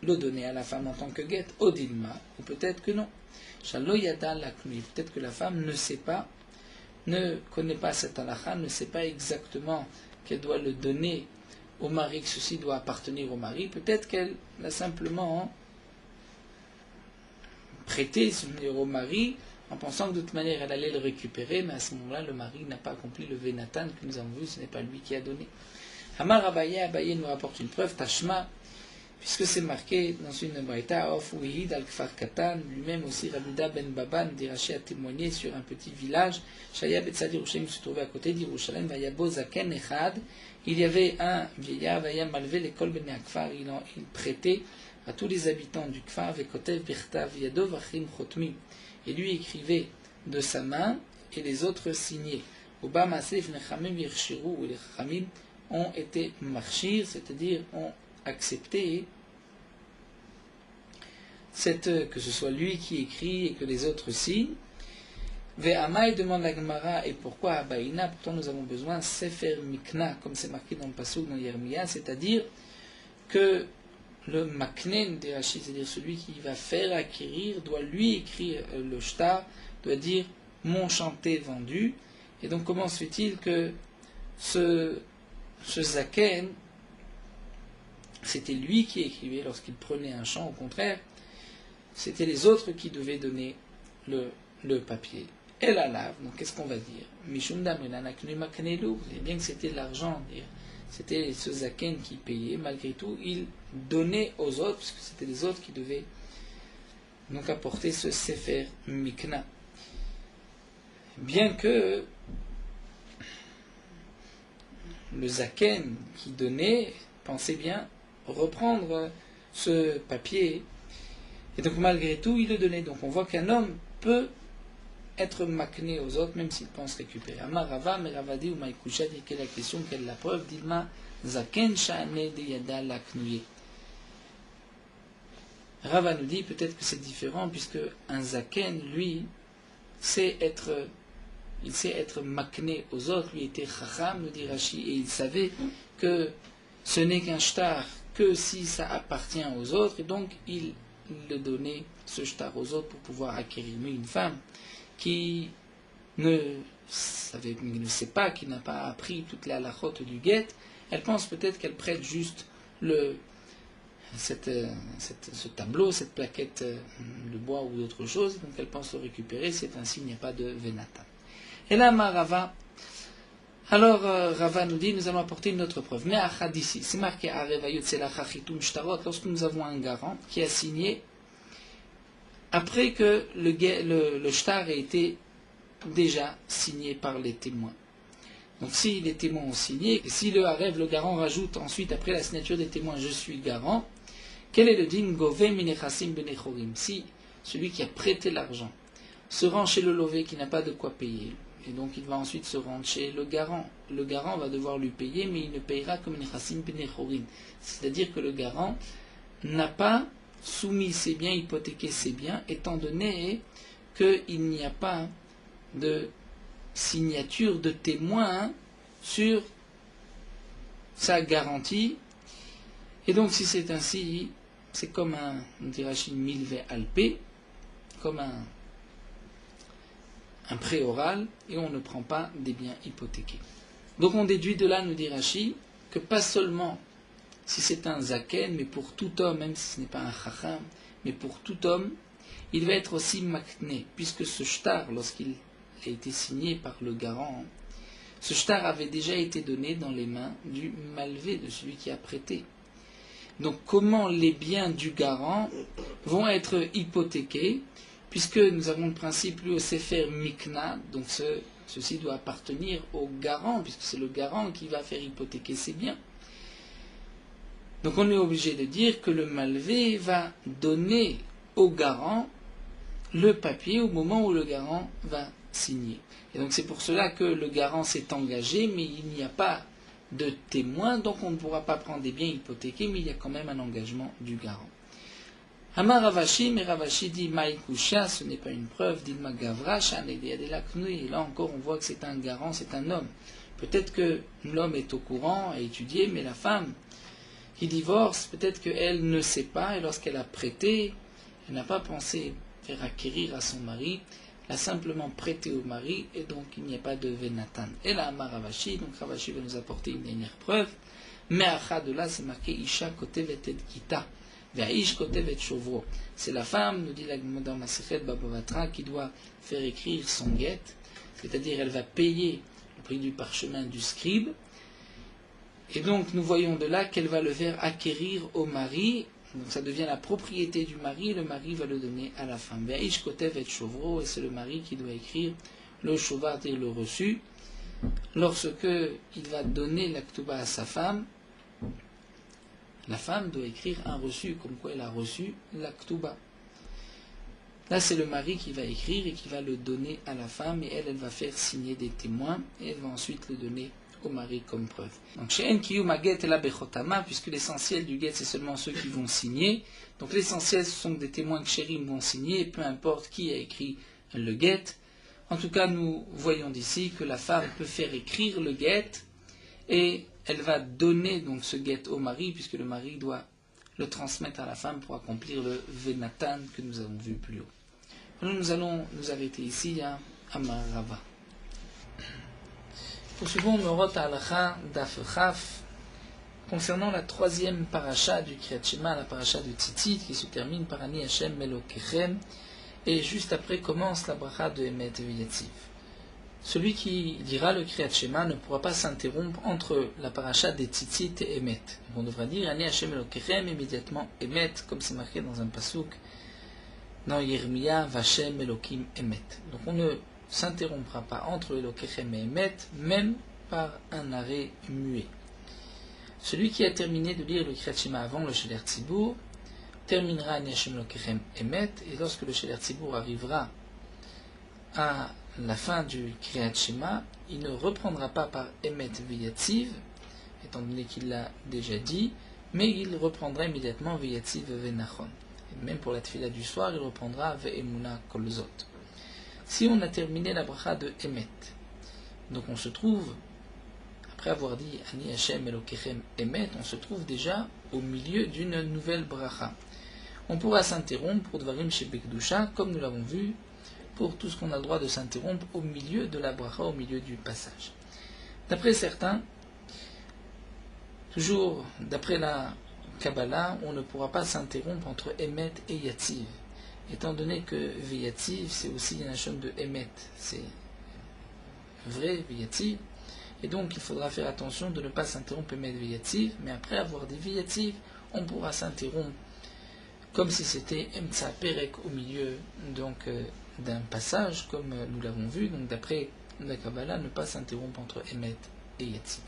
le donner à la femme en tant que guet, Odilma, ou peut-être que non. Peut-être que la femme ne sait pas, ne connaît pas cette halakha, ne sait pas exactement qu'elle doit le donner au mari, que ceci doit appartenir au mari. Peut-être qu'elle l'a simplement prêté au mari en pensant que de toute manière elle allait le récupérer, mais à ce moment-là le mari n'a pas accompli le Vénatan que nous avons vu, ce n'est pas lui qui a donné. Hamar Abaye nous rapporte une preuve, Tashma, puisque c'est marqué dans une braïta, Of Wihid al-Kfar Katan, lui-même aussi Rabida ben Baban d'Iraché a témoigné sur un petit village, Shaya Betzad Yerushalayim se trouvait à côté d'Yerushalayim, Vayabo Zaken Echad, il y avait un vieillard, Vaya Malvé l'école ben Akfar, il prêtait à tous les habitants du Kfar, Vekotev Birtav Yado Vachim Chotmi, et lui écrivait de sa main, et les autres signaient. Oba Masif Nechamim Yirshiru, où les Chamim ont été marchir, c'est-à-dire ont accepté que ce soit lui qui écrit et que les autres signent. Ve'amai demande la Gemara, et pourquoi Abaïna? Pourtant nous avons besoin Sefer Mikna, comme c'est marqué dans le Passouk dans Yermia, c'est-à-dire que le Maknen des Rachid, c'est-à-dire celui qui va faire acquérir, doit lui écrire le shtar, doit dire mon chanté vendu. Et donc comment se fait-il que ce Zaken, c'était lui qui écrivait lorsqu'il prenait un chant, au contraire, c'était les autres qui devaient donner le papier. Et la lave, donc qu'est-ce qu'on va dire? Mishundam vous savez bien que c'était l'argent, c'était ce zaken qui payait, malgré tout, il donnait aux autres, parce que c'était les autres qui devaient donc apporter ce Sefer Mikna. Bien que le zaken qui donnait pensait bien reprendre ce papier. Et donc malgré tout, il le donnait. Donc on voit qu'un homme peut être makné aux autres, même s'il pense récupérer. Amar Rava, mais Rava dit, ou Maïkoucha dit quelle est la question, quelle est la preuve, Dilma, Zaken Shane de Yada Laknouye. Rava nous dit peut-être que c'est différent, puisque un Zaken, lui, il sait être makné aux autres, lui était Chacham, nous dit Rashi, et il savait que ce n'est qu'un shtar que si ça appartient aux autres, et donc il le donnait, ce shtar aux autres, pour pouvoir acquérir. Mais une femme qui ne sait pas, qui n'a pas appris toute la halachot du guet, elle pense peut-être qu'elle prête juste ce tableau, cette plaquette de bois ou d'autre chose, donc elle pense le récupérer, c'est ainsi, il n'y a pas de venatan. Et là, Rava, alors Rava nous dit, nous allons apporter une autre preuve. Mais ici, c'est marqué lorsque nous avons un garant qui a signé après que le shtar ait été déjà signé par les témoins. Donc si les témoins ont signé, et si le harev, le garant, rajoute ensuite, après la signature des témoins, je suis garant, quel est le din gove minechasim benechorim? Si celui qui a prêté l'argent se rend chez le lové qui n'a pas de quoi payer, et donc il va ensuite se rendre chez le garant va devoir lui payer, mais il ne payera que minechasim benechorim. C'est-à-dire que le garant n'a pas soumis ses biens, hypothéqué ses biens, étant donné qu'il n'y a pas de signature de témoin sur sa garantie. Et donc si c'est ainsi, c'est comme un, on dirait milve alpé, comme un prêt oral, et on ne prend pas des biens hypothéqués. Donc on déduit de là, nous dit Rashi, que pas seulement si c'est un zaken, mais pour tout homme, même si ce n'est pas un chacham, mais pour tout homme, il va être aussi makné, puisque ce shtar, lorsqu'il a été signé par le garant, ce shtar avait déjà été donné dans les mains du malvé, de celui qui a prêté. Donc comment les biens du garant vont être hypothéqués, puisque nous avons le principe lui au Sefer Mikna, donc ceci doit appartenir au garant, puisque c'est le garant qui va faire hypothéquer ses biens. Donc on est obligé de dire que le malvé va donner au garant le papier au moment où le garant va signer. Et donc c'est pour cela que le garant s'est engagé, mais il n'y a pas de témoin, donc on ne pourra pas prendre des biens hypothéqués, mais il y a quand même un engagement du garant. Amar Ravashi, mais Ravashi dit Maïkoucha, ce n'est pas une preuve, dit Magavra, et là encore on voit que c'est un garant, c'est un homme. Peut-être que l'homme est au courant, a étudié, mais la femme qui divorce, peut-être qu'elle ne sait pas, et lorsqu'elle a prêté, elle n'a pas pensé faire acquérir à son mari, elle a simplement prêté au mari, et donc il n'y a pas de venatan. Et là, Amar Ravashi, donc Ravashi va nous apporter une dernière preuve, mais à de là, c'est marqué Isha kotevet et kita, ve'ish kotevet shovro. C'est la femme, nous dit la Gemara dans Masechet Baba Batra, qui doit faire écrire son guet, c'est-à-dire elle va payer le prix du parchemin du scribe. Et donc nous voyons de là qu'elle va le faire acquérir au mari, donc ça devient la propriété du mari, et le mari va le donner à la femme. Ve'ish kotev et shovro, et c'est le mari qui doit écrire le shovar, c'est-à-dire le reçu. Lorsque il va donner la ktuba à sa femme, la femme doit écrire un reçu, comme quoi elle a reçu la ktuba. Là c'est le mari qui va écrire et qui va le donner à la femme, et elle va faire signer des témoins, et elle va ensuite le donner au mari comme preuve. Donc chez Enkiyu Maget et la Bechotama, puisque l'essentiel du guet c'est seulement ceux qui vont signer, donc l'essentiel ce sont des témoins que Chérim vont signer, peu importe qui a écrit le guet. En tout cas nous voyons d'ici que la femme peut faire écrire le guet et elle va donner donc ce guet au mari, puisque le mari doit le transmettre à la femme pour accomplir le Venatan que nous avons vu plus haut. Nous allons nous arrêter ici à Amar Rava. Poursuivons Morot Halacha Daf Chaf concernant la troisième paracha du Kriyat Shema, la paracha de Tzitzit, qui se termine par Ani Hashem Elokechem, et juste après commence la bracha de Emet V'Yatziv. Celui qui dira le Kriyat Shema ne pourra pas s'interrompre entre la paracha des Tzitzit et Emet. On devra dire Ani Hashem Elokechem, immédiatement Emet, comme c'est marqué dans un pasuk dans Yirmiya, Vashem Elokim Emet. Donc on ne s'interrompra pas entre Elokechem et Emet, même par un arrêt muet. Celui qui a terminé de lire le Kriyat Shema avant le Sheler Tzibur terminera Ani Hashem Elokechem Emet, et lorsque le Sheler Tzibur arrivera à la fin du Kriyat Shema, il ne reprendra pas par Emet Veyatziv, étant donné qu'il l'a déjà dit, mais il reprendra immédiatement Veyatziv Venachon. Et même pour la Tfila du soir, il reprendra Ve'emuna Kolzot. Si on a terminé la bracha de Emet, donc on se trouve, après avoir dit Ani Hashem Elokechem Emet, on se trouve déjà au milieu d'une nouvelle bracha. On pourra s'interrompre pour Dvarim Shebekdusha, comme nous l'avons vu, pour tout ce qu'on a le droit de s'interrompre au milieu de la bracha, au milieu du passage. D'après certains, toujours d'après la Kabbalah, on ne pourra pas s'interrompre entre Emet et Yatziv, étant donné que Veyatziv, c'est aussi une nation de Emet, c'est vrai, Veyatziv, et donc il faudra faire attention de ne pas s'interrompre Emet Veyatziv, mais après avoir dit Veyatziv, on pourra s'interrompre comme si c'était Emtsa Perek au milieu donc d'un passage, comme nous l'avons vu, donc d'après la Kabbalah, ne pas s'interrompre entre Emet et Yatziv.